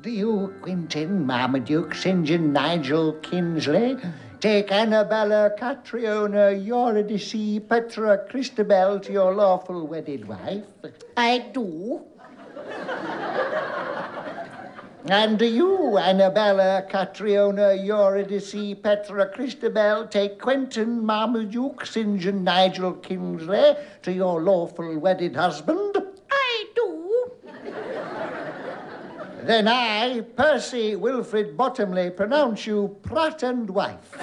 Do you, Quintin, Marmaduke, St. John, Nigel, Kinsley, take Annabella, Catriona, Eurydice, Petra, Christabel to your lawful wedded wife? I do. And do you, Annabella, Catriona, Eurydice, Petra, Christabel, take Quentin, Marmaduke, St. John, Nigel, Kinsley to your lawful wedded husband? I do. Then I, Percy Wilfrid Bottomley, pronounce you Pratt and wife.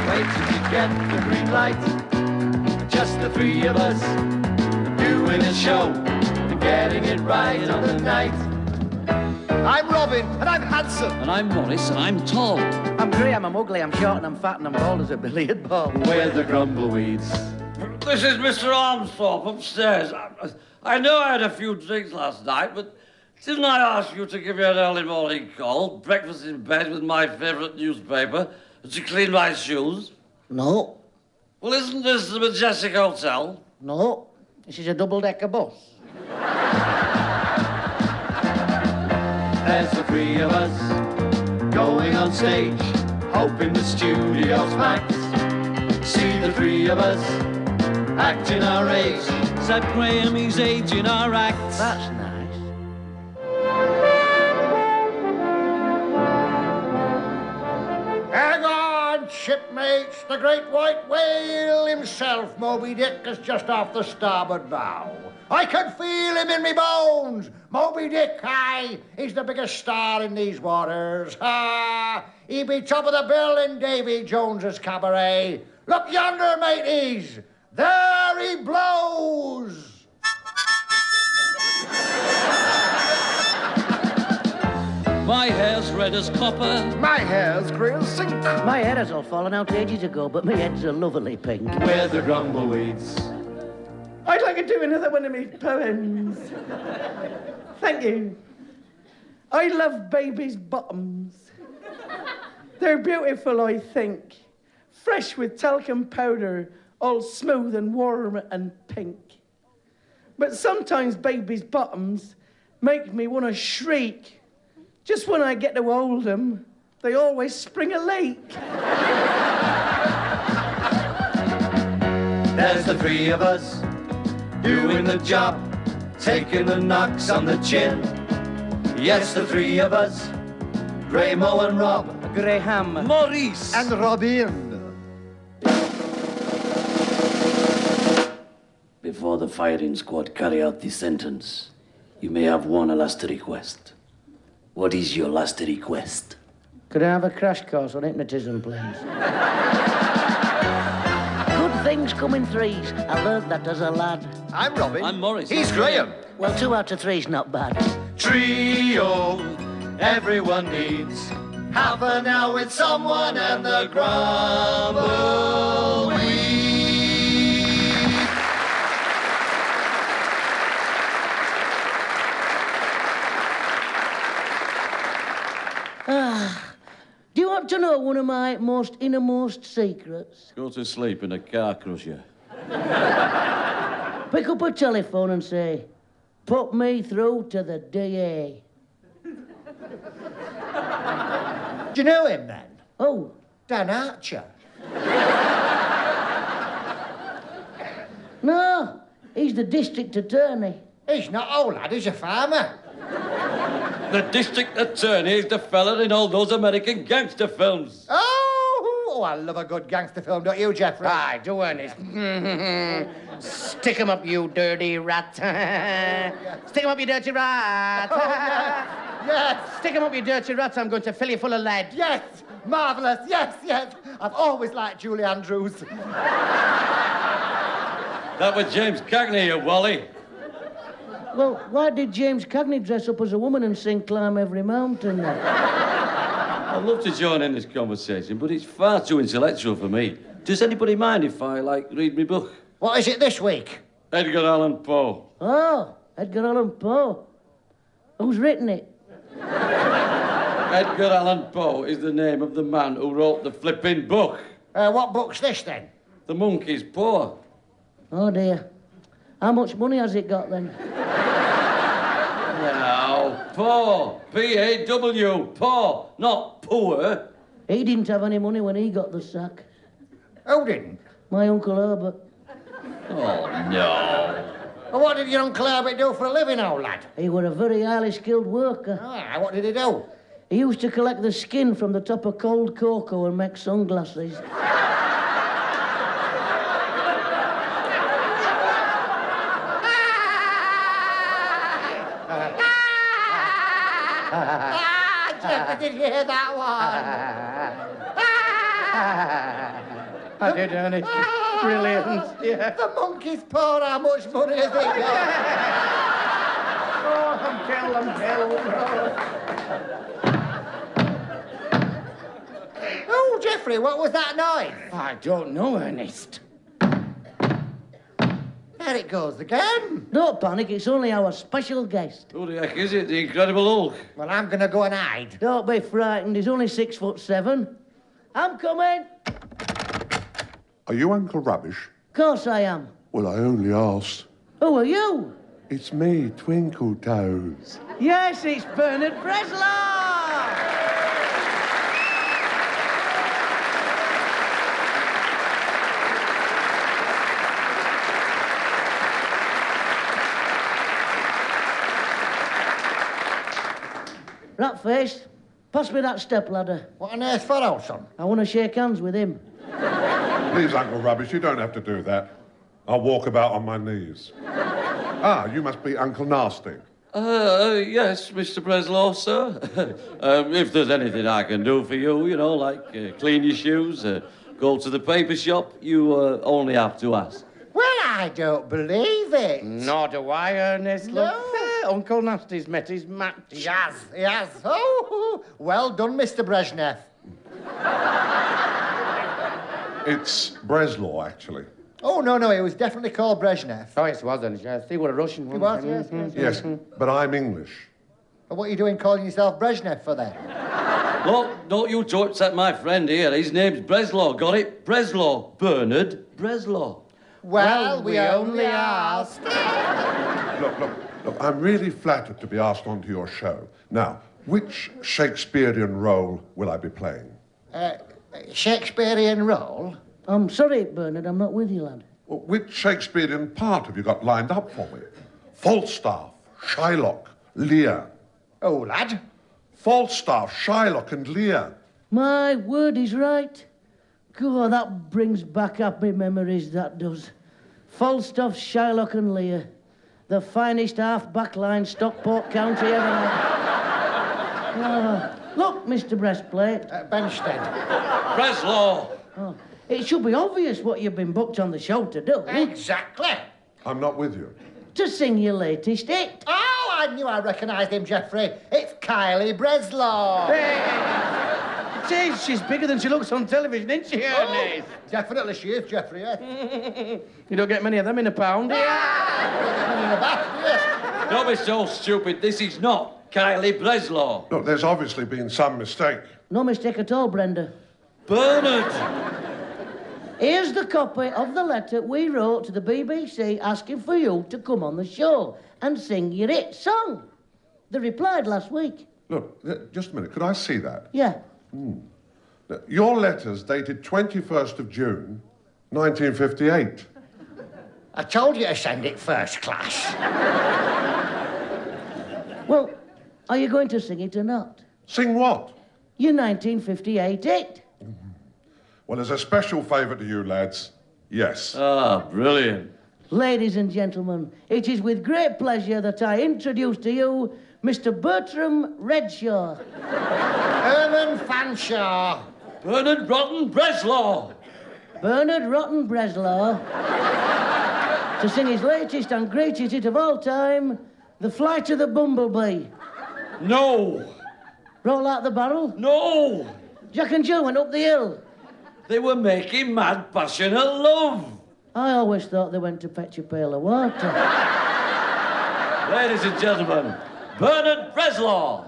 Wait till you get the green light. Just the three of us doing a show and getting it right on the night. I'm Robin, and I'm handsome. And I'm Morris, and I'm tall. I'm Graham, I'm ugly, I'm short, and I'm fat, and I'm bald as a billiard ball. We're the Grumbleweeds. This is Mr. Armstrong upstairs. I know I had a few drinks last night, but didn't I ask you to give me an early morning call, breakfast in bed with my favourite newspaper, and to clean my shoes? No. Well, isn't this the Majestic Hotel? No. This is a double-decker bus. There's the three of us going on stage, hoping the studio's packed. See the three of us acting our age. Said Graham, he's aging our act. That's nice. Hang on, shipmates. The great white whale himself, Moby Dick, is just off the starboard bow. I can feel him in me bones. Moby Dick, aye, he's the biggest star in these waters. Ah, he be top of the bill in Davy Jones's cabaret. Look yonder, mateys. There he blows. My hair's red as copper. My hair's grey as zinc. My hair has all fallen out ages ago, but my head's a lovely pink. We're the Grumbleweeds. I'd like to do another one of my poems. Thank you. I love babies' bottoms. They're beautiful, I think. Fresh with talcum powder, all smooth and warm and pink. But sometimes babies' bottoms make me want to shriek. Just when I get to hold them, they always spring a leak. There's the three of us doing the job, taking the knocks on the chin. Yes, the three of us, Graham and Rob, Graham. Maurice. And Robin. Before the firing squad carry out the sentence, you may have one last request. What is your last request? Could I have a crash course on hypnotism, please? Good things come in threes. I learnt that as a lad. I'm Robin. I'm Morris. He's Graham. Well, 2 out of 3's not bad. trio, everyone needs half an hour with someone and the Grumbleweeds. Do you want to know one of my most innermost secrets? Go to sleep in a car crusher. Pick up a telephone and say, put me through to the DA. Do you know him then? Oh, Dan Archer. no, he's the district attorney. He's not old, lad, he's a farmer. The district attorney is the fella in all those American gangster films. Oh, I love a good gangster film, don't you, Jeffrey? Aye, do Ernest. Stick 'em up, you dirty rat. Stick 'em up, you dirty rat. Yes, Stick 'em up, you dirty rat. I'm going to fill you full of lead. yes, marvellous, yes, yes. I've always liked Julie Andrews. That was James Cagney, you Wally. Well, why did James Cagney dress up as a woman and sing Climb Every Mountain then? I'd love to join in this conversation, but it's far too intellectual for me. Does anybody mind if I, read my book? What is it this week? Edgar Allan Poe. Oh, Edgar Allan Poe. Who's written it? Edgar Allan Poe is the name of the man who wrote the flipping book. What book's this, then? The Monkey's Paw. Oh, dear. How much money has it got, then? Now, poor. P-A-W. Poor, not poor. He didn't have any money when he got the sack. Who didn't? My Uncle Herbert. Oh, no. Well, what did your Uncle Herbert do for a living, old lad? He were a very highly skilled worker. Ah, what did he do? He used to collect the skin from the top of cold cocoa and make sunglasses. Jeff, did you hear that one? I did, Ernest. Brilliant. Yeah. The monkey's paw, how much money has he got? Oh, I'm killed. Oh, Geoffrey, what was that noise? I don't know, Ernest. There it goes again. Don't panic, it's only our special guest. Who the heck is it? The Incredible Hulk? Well, I'm going to go and hide. Don't be frightened, he's only 6'7". I'm coming. Are you Uncle Rubbish? Course I am. Well, I only asked. Who are you? It's me, Twinkle Toes. Yes, it's Bernard Bresslaw. Ratface, pass me that stepladder. What on earth for, old son? I want to shake hands with him. Please, Uncle Rubbish, you don't have to do that. I'll walk about on my knees. Ah, you must be Uncle Nasty. Yes, Mr. Bresslaw, sir. If there's anything I can do for you, you know, like clean your shoes, go to the paper shop, you only have to ask. Well, I don't believe it. Nor do I, Ernest. No. Look, Uncle Nasty's met his match. He has. Oh, well done, Mr. Brezhnev. It's Bresslaw, actually. Oh, no, it was definitely called Brezhnev. Oh, yes, it was, Ernest. Yes, he was a Russian He one. was, yes. Yes, but I'm English. Well, what are you doing calling yourself Brezhnev for then? Look, don't you two upset my friend here. His name's Bresslaw, got it? Bresslaw. Bernard Bresslaw. Well, we only asked. Look, I'm really flattered to be asked onto your show. Now, which Shakespearean role will I be playing? Shakespearean role? I'm sorry, Bernard, I'm not with you, lad. Well, which Shakespearean part have you got lined up for me? Falstaff, Shylock, Lear. Oh, lad. Falstaff, Shylock and Lear. My word is right. God, that brings back happy memories, that does. Falstaff, Shylock and Lear. The finest half-back line Stockport County ever had. Oh, look, Mr. Breastplate. Benstead. Bresslaw. Oh, it should be obvious what you've been booked on the show to do. Exactly. I'm not with you. To sing your latest hit. Oh, I knew I recognised him, Geoffrey. It's Kylie Bresslaw. It is. She's bigger than she looks on television, isn't she, Ernest? Definitely she is, Geoffrey, yes. You don't get many of them in a pound. Don't be so stupid. This is not Kylie Bresslaw. Look, there's obviously been some mistake. No mistake at all, Brenda. Bernard. Here's the copy of the letter we wrote to the BBC asking for you to come on the show and sing your hit song. They replied last week. Look, just a minute. Could I see that? Yeah. Now, your letter's dated 21st of June, 1958. I told you to send it first class. Well, are you going to sing it or not? Sing what? Your 1958 hit. Well, as a special favour to you lads, yes. Ah, brilliant. Ladies and gentlemen, it is with great pleasure that I introduce to you Mr. Bertram Redshaw. Herman Fanshawe. Bernard Rotten Bresslaw. Bernard Rotten Bresslaw. To sing his latest and greatest hit of all time, The Flight of the Bumblebee. No. Roll out the barrel. No. Jack and Jill went up the hill. They were making mad, passionate love. I always thought they went to fetch a pail of water. Ladies and gentlemen, Bernard Bresslaw.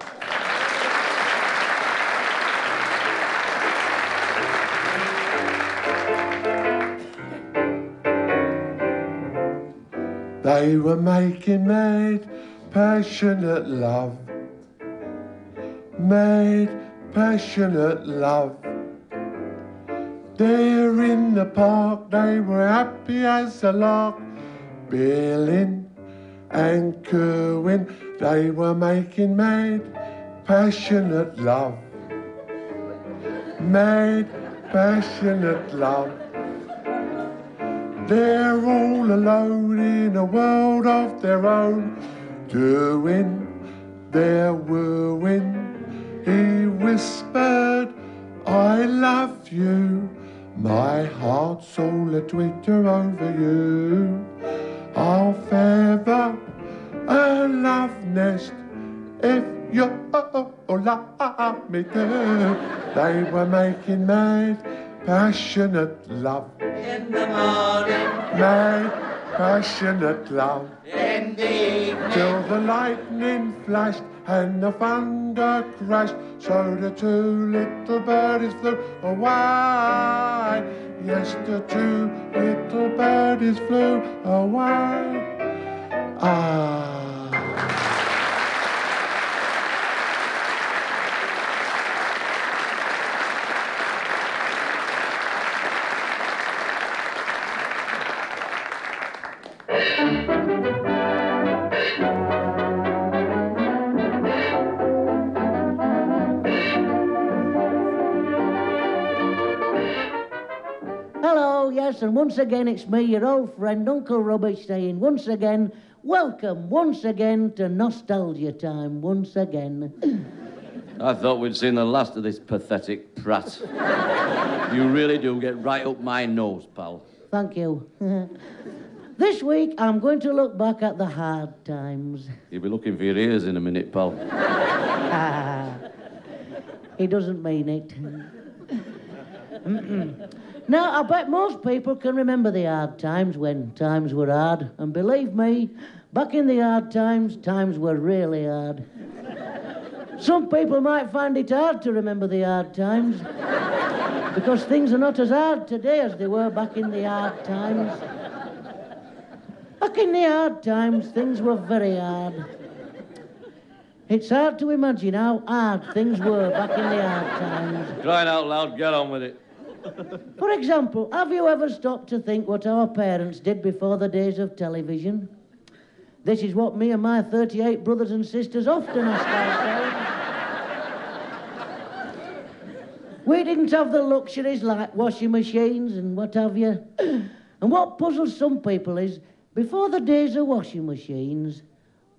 They were making mad, passionate love. Mad, passionate love. There in the park, they were happy as a lark. Billing and cooing, they were making mad, passionate love. Mad, passionate love. They're all alone in a world of their own, doing their wooing. He whispered, I love you. My heart's all a twitter over you. I'll feather a love nest if you love me too. They were making mad, passionate love. In the morning, Mad, passionate love. in the evening. Till the lightning flashed and the thunder crashed, so the two little birdies flew away. Yes, the two little birdies flew away. Ah. Hello, yes, and once again it's me, your old friend Uncle Rubbish, saying once again, welcome once again to Nostalgia Time, once again. I thought we'd seen the last of this pathetic prat. You really do get right up my nose, pal. Thank you. This week I'm going to look back at the hard times. You'll be looking for your ears in a minute, pal. He doesn't mean it. Now, I bet most people can remember the hard times when times were hard. And believe me, back in the hard times, times were really hard. Some people might find it hard to remember the hard times because things are not as hard today as they were back in the hard times. Back in the hard times, things were very hard. It's hard to imagine how hard things were back in the hard times. Crying out loud, get on with it. For example, have you ever stopped to think what our parents did before the days of television? This is what me and my 38 brothers and sisters often ask ourselves. We didn't have the luxuries like washing machines and what have you. And what puzzles some people is, before the days of washing machines,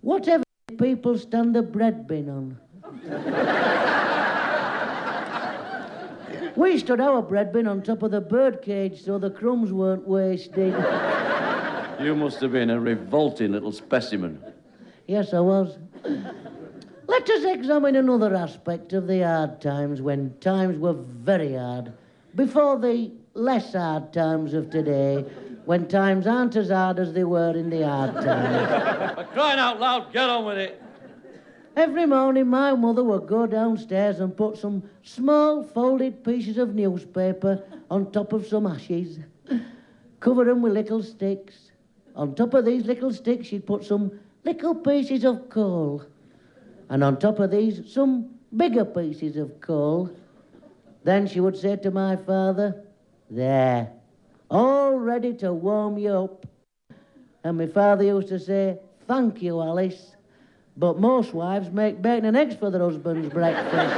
whatever did people stand the bread bin on? We stood our bread bin on top of the bird cage so the crumbs weren't wasted. You must have been a revolting little specimen. Yes, I was. Let us examine another aspect of the hard times when times were very hard, before the less hard times of today, when times aren't as hard as they were in the hard times. Crying out loud, get on with it. Every morning my mother would go downstairs and put some small folded pieces of newspaper on top of some ashes, cover them with little sticks. On top of these little sticks she'd put some little pieces of coal, and on top of these some bigger pieces of coal. Then she would say to my father, "There, all ready to warm you up." And my father used to say, "Thank you, Alice. But most wives make bacon and eggs for their husband's breakfast."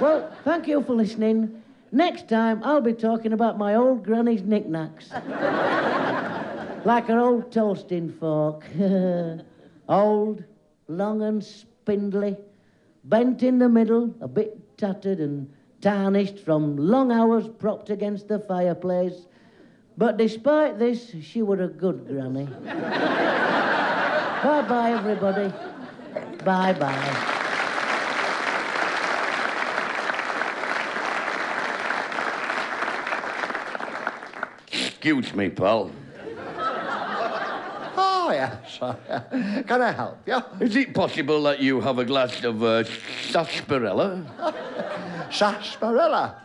Well, thank you for listening. Next time, I'll be talking about my old granny's knickknacks. Like her old toasting fork. Old, long and spindly, bent in the middle, a bit tattered and tarnished from long hours propped against the fireplace. But despite this, she were a good granny. Bye-bye, everybody. Bye-bye. Excuse me, pal. Oh, yes. Can I help you? Is it possible that you have a glass of sarsaparilla? Sarsaparilla?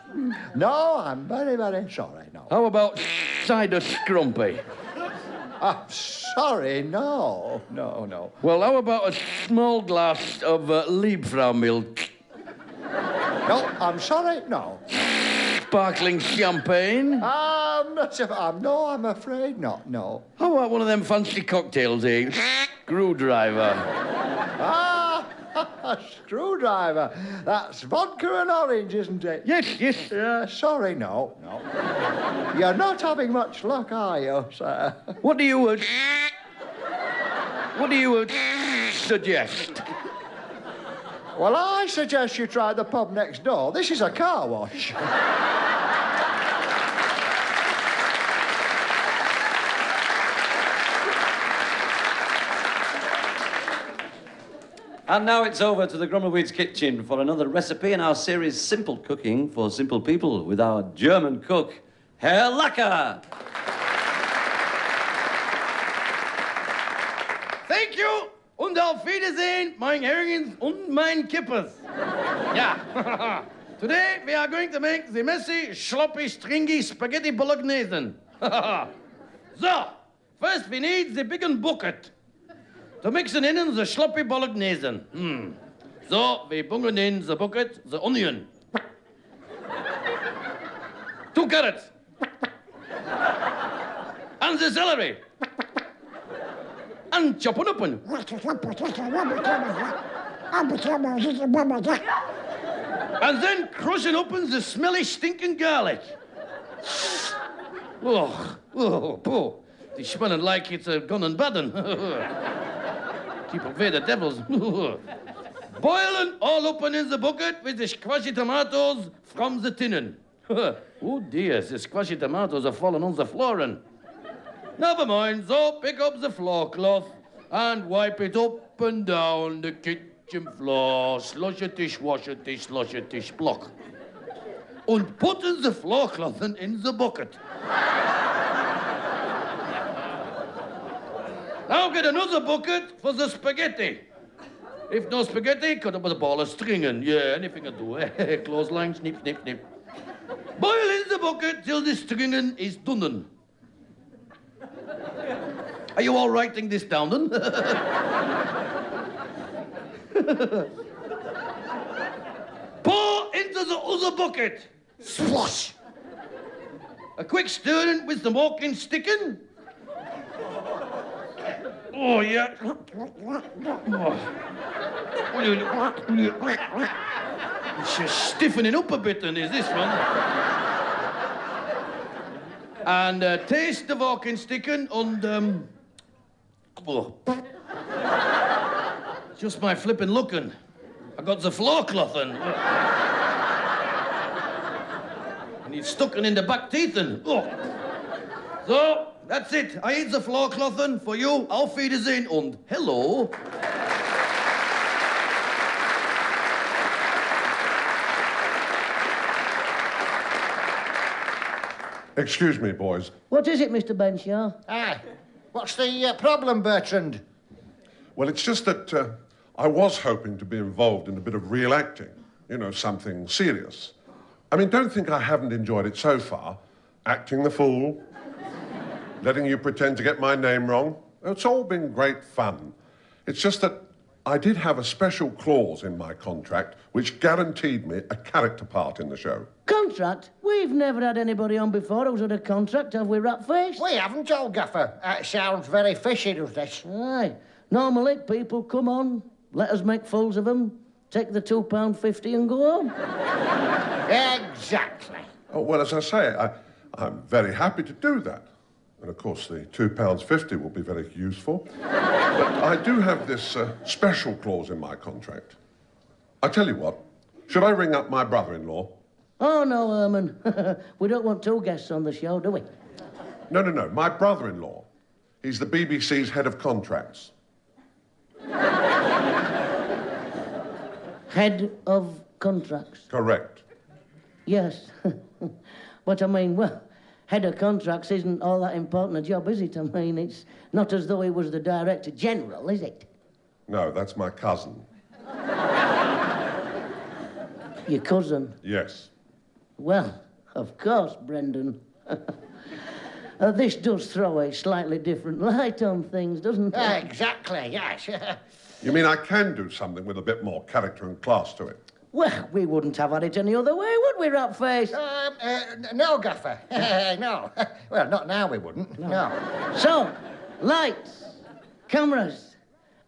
No, I'm very, very sorry, no. How about cider scrumpy? I'm sorry, no. No. Well, how about a small glass of Liebfrau milk? No, I'm sorry, no. Sparkling champagne? I'm afraid not, no. How about one of them fancy cocktails, eh? Screwdriver. A screwdriver. That's vodka and orange, isn't it? Yes. Sorry, no. You're not having much luck, are you, sir? What do you suggest? Well, I suggest you try the pub next door. This is a car wash. And now it's over to the Grumbleweeds kitchen for another recipe in our series Simple Cooking for Simple People with our German cook, Herr Lacker. Thank you und auf Wiedersehen, mein Herrgens und mein Kippers. Yeah. Today we are going to make the messy, sloppy, stringy spaghetti bolognese. So, first we need the big bucket. To mix in the sloppy bolognese. So, we bungen in the bucket the onion. 2 carrots. And the celery. And chop it open. And then crushing open the smelly, stinking garlic. Oh. Die smelling like it's gone and baden. Keep away the devils. Boiling all open in the bucket with the squashy tomatoes from the tinnen. Oh dear, the squashy tomatoes are falling on the flooring. Never mind, so pick up the floor cloth and wipe it up and down the kitchen floor. Slushetish, washetish, slushetish, block. And put in the floor cloth in the bucket. Now get another bucket for the spaghetti. If no spaghetti, cut up with a ball of stringing. Yeah, anything will do. Clothesline, snip, snip, snip. Boil in the bucket till the stringing is done. Are you all writing this down, then? Pour into the other bucket. Splosh. A quick stirring with the walking sticking. Oh, yeah. It's just stiffening up a bit, then, is this one? And taste the walking sticking and, just my flipping looking. I got the floor cloth in. And it's stuck in the back teeth. So, that's it. I eat the floor cloth for you. Auf Wiedersehen und hello. Excuse me, boys. What is it, Mr. Benshaw? What's the problem, Bertrand? Well, it's just that I was hoping to be involved in a bit of real acting. You know, something serious. I mean, don't think I haven't enjoyed it so far. Acting the fool, letting you pretend to get my name wrong. It's all been great fun. It's just that I did have a special clause in my contract which guaranteed me a character part in the show. Contract? We've never had anybody on before who's had a contract, have we, Ratface? We haven't, old gaffer. It sounds very fishy, does this? Aye. Normally, people come on, let us make fools of them, take the £2.50 and go home. Exactly. Oh, well, as I say, I'm very happy to do that. And, of course, the £2.50 will be very useful. But I do have this special clause in my contract. I tell you what, should I ring up my brother-in-law? Oh, no, Herman. We don't want 2 guests on the show, do we? No. My brother-in-law. He's the BBC's head of contracts. Head of contracts? Correct. Yes. But, I mean, well, head of contracts isn't all that important a job, is it? I mean, it's not as though he was the Director General, is it? No, that's my cousin. Your cousin? Yes. Well, of course, Brendan. This does throw a slightly different light on things, doesn't it? Exactly, yes. You mean I can do something with a bit more character and class to it? Well, we wouldn't have had it any other way, would we, Ratface? No, Gaffer. No. Well, not now we wouldn't. No. So, lights, cameras,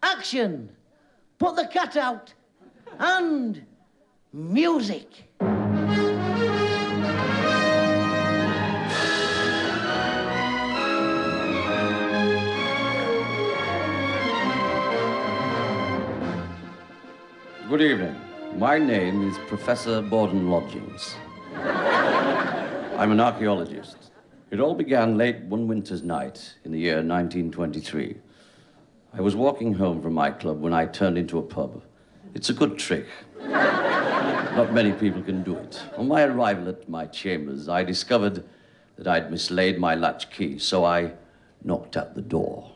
action, put the cat out, and music. Good evening. My name is Professor Borden Lodgings. I'm an archaeologist. It all began late one winter's night in the year 1923. I was walking home from my club when I turned into a pub. It's a good trick. Not many people can do it. On my arrival at my chambers, I discovered that I'd mislaid my latch key, so I knocked at the door.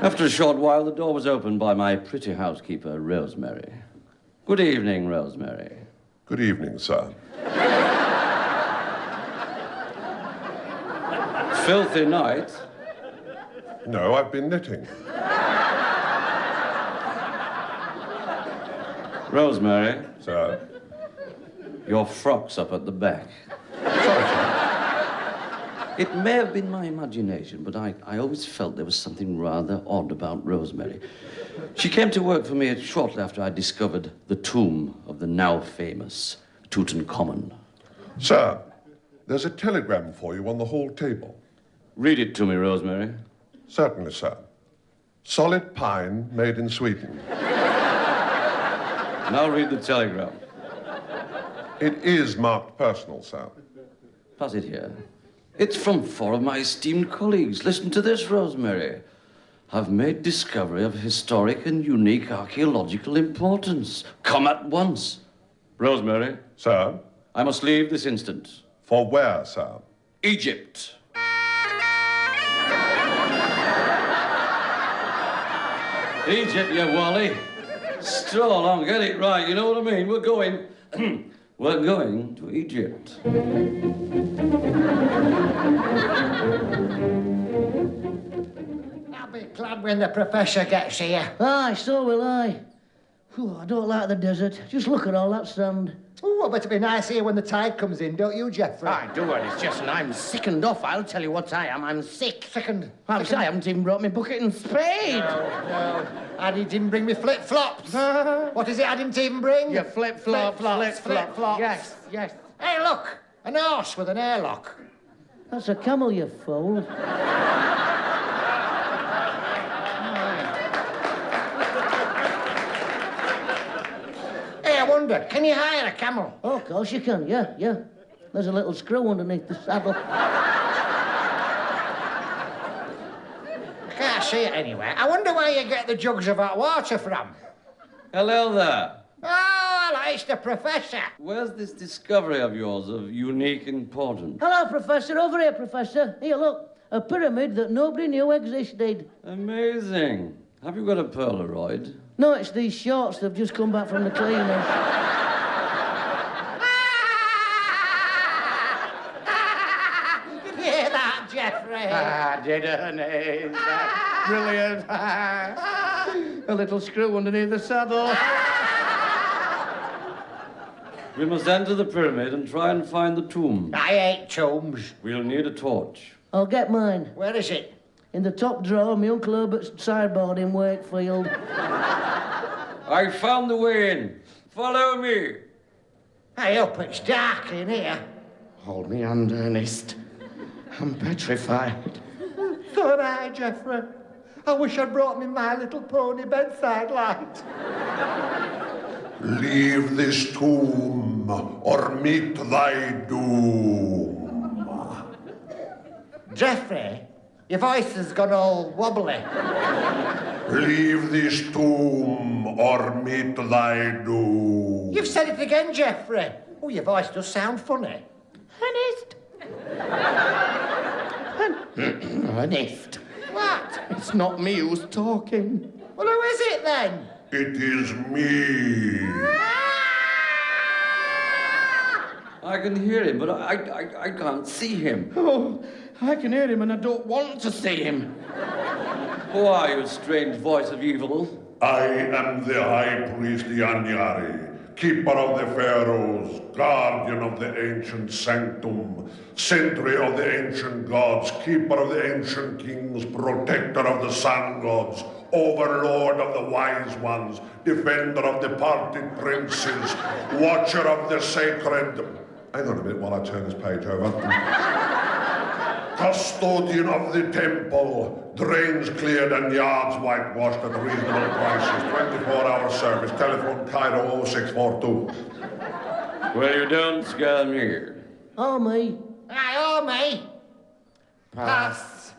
After a short while, the door was opened by my pretty housekeeper, Rosemary. Good evening, Rosemary. Good evening, sir. Filthy night. No, I've been knitting. Rosemary, Sir. your frock's up at the back. Sorry, sir. It may have been my imagination, but I always felt there was something rather odd about Rosemary. She came to work for me shortly after I discovered the tomb of the now famous Tutankhamun. Sir, there's a telegram for you on the hall table. Read it to me, Rosemary. Certainly, sir. Solid pine made in Sweden. Now read the telegram. It is marked personal, sir. Pass it here. It's from 4 of my esteemed colleagues. Listen to this, Rosemary. Have made discovery of historic and unique archaeological importance. Come at once. Rosemary, Sir? I must leave this instant. For where, sir? Egypt. Egypt, you Wally. Stroll on, get it right. You know what I mean? We're going to Egypt. I'll be glad when the professor gets here. Aye, so will I. Whew, I don't like the desert. Just look at all that sand. Oh, but it'll be nice here when the tide comes in, don't you, Geoffrey? I do, and it's just, and I'm sickened off. I'll tell you what I am. I'm sick. Second. I haven't even brought me bucket and spade. No. I didn't bring me flip-flops. What is it I didn't even bring? Your flip-flops. Flip-flops. Yes, yes. Hey, look! An horse with an airlock. That's a camel, you fool. Hey, I wonder, can you hire a camel? Oh, of course you can, yeah. There's a little screw underneath the saddle. I can't see it anywhere. I wonder where you get the jugs of hot water from. Hello there. Oh, hello, it's the professor. Where's this discovery of yours of unique importance? Hello, Professor. Over here, Professor. Here, look. A pyramid that nobody knew existed. Amazing. Have you got a Polaroid? No, it's these shorts that have just come back from the cleaners. Did you hear that, Geoffrey? Didn't Brilliant. A little screw underneath the saddle. We must enter the pyramid and try and find the tomb. I hate tombs. We'll need a torch. I'll get mine. Where is it? In the top drawer of my Uncle Herbert's sideboard in Wakefield. I found the way in. Follow me. Hey, up, it's dark in here. Hold me hand, Ernest. I'm petrified. So am I, Geoffrey. I wish I'd brought me My Little Pony bedside light. Leave this tomb or meet thy doom. Geoffrey, your voice has gone all wobbly. Leave this tomb or meet thy doom. You've said it again, Geoffrey. Oh, your voice does sound funny. Ernest. Ernest. What? It's not me who's talking. Well, who is it then? It is me. I can hear him, but I can't see him. Oh, I can hear him and I don't want to see him. Who are you, strange voice of evil? I am the High Priest Yanyari, keeper of the pharaohs, guardian of the ancient sanctum, sentry of the ancient gods, keeper of the ancient kings, protector of the sun gods, overlord of the wise ones, defender of departed princes, watcher of the sacred... Hang on a minute while I turn this page over. Custodian of the temple, drains cleared and yards whitewashed at reasonable prices, 24-hour service, telephone Cairo 0642. Well, you don't scare me. Oh, me. Aye, oh, me. Pass.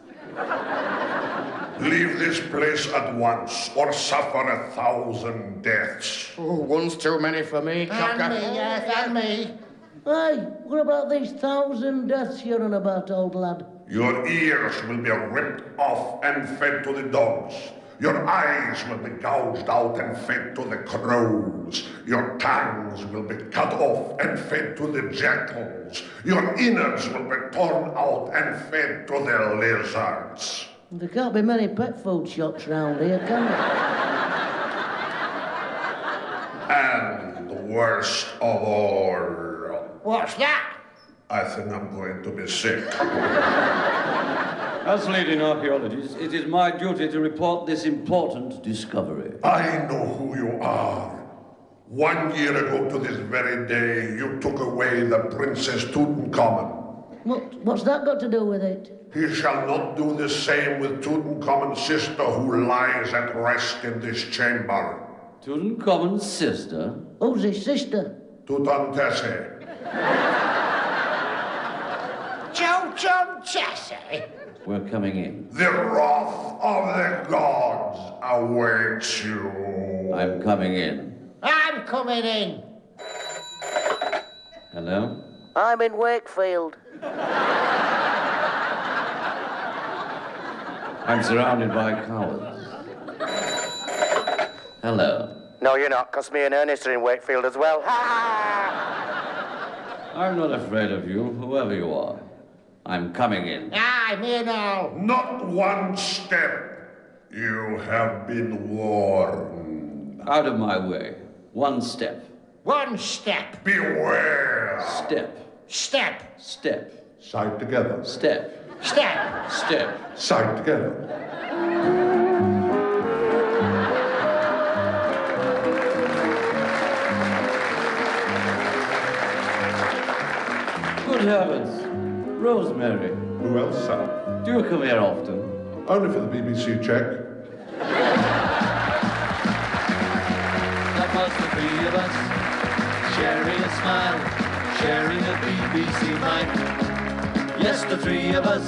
Leave this place at once, or suffer 1,000 deaths. Oh, one's too many for me, And cocker. me, yes, and me. Hey, what about these 1,000 deaths you're on about, old lad? Your ears will be ripped off and fed to the dogs. Your eyes will be gouged out and fed to the crows. Your tongues will be cut off and fed to the jackals. Your innards will be torn out and fed to the lizards. There can't be many pet food shops round here, can there? And worst of all, What's that? I think I'm going to be sick. As leading archaeologist, it is my duty to report this important discovery. I know who you are. 1 year ago to this very day, you took away the Princess Tutankhamun. What's that got to do with it? He shall not do the same with Tutankhamun's sister who lies at rest in this chamber. Tutankhamun's sister? Who's his sister? Tutantesse. Chum Chessie. We're coming in. The wrath of the gods awaits you. I'm coming in. I'm coming in. Hello? I'm in Wakefield. I'm surrounded by cowards. Hello. No, you're not, because me and Ernest are in Wakefield as well. I'm not afraid of you, whoever you are. I'm coming in. Aye, me and all. Not one step. You have been warned. Out of my way. One step. One step. Beware. Step. Step. Step. Side together. Step. Step. Step. Side together. Good heavens. Rosemary. Who else, sir? Do you come here often? Only for the BBC check. That was the three of us, sharing a smile, sharing a BBC mic. Yes, the three of us,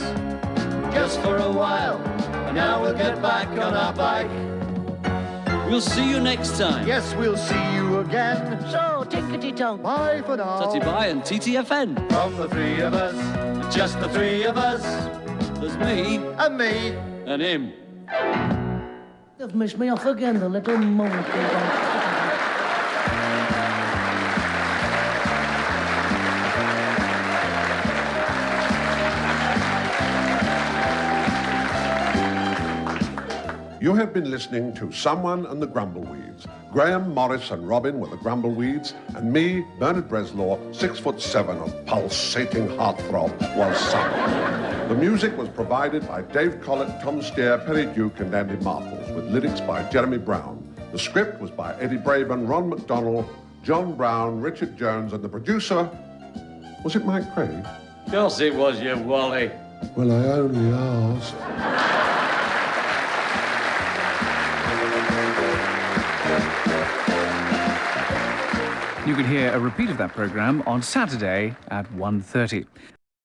just for a while, and now we'll get back on our bike. We'll see you next time. Yes, we'll see you again. So, tinkety-tonk. Bye for now. Tutty bye and TTFN. From the three of us, Just the three of us. There's me and me. and him. They've missed me off again, the little monkey. You have been listening to Someone and the Grumbleweeds. Graham, Morris and Robin were the Grumbleweeds, and me, Bernard Bresslaw, 6'7" of pulsating heartthrob, was Someone. The music was provided by Dave Collett, Tom Steer, Perry Duke and Andy Marples, with lyrics by Jeremy Brown. The script was by Eddie Braben, Ron McDonnell, John Brown, Richard Jones, and the producer... Was it Mike Craig? Of course it was, you Wally. Well, I only asked. You can hear a repeat of that programme on Saturday at 1:30.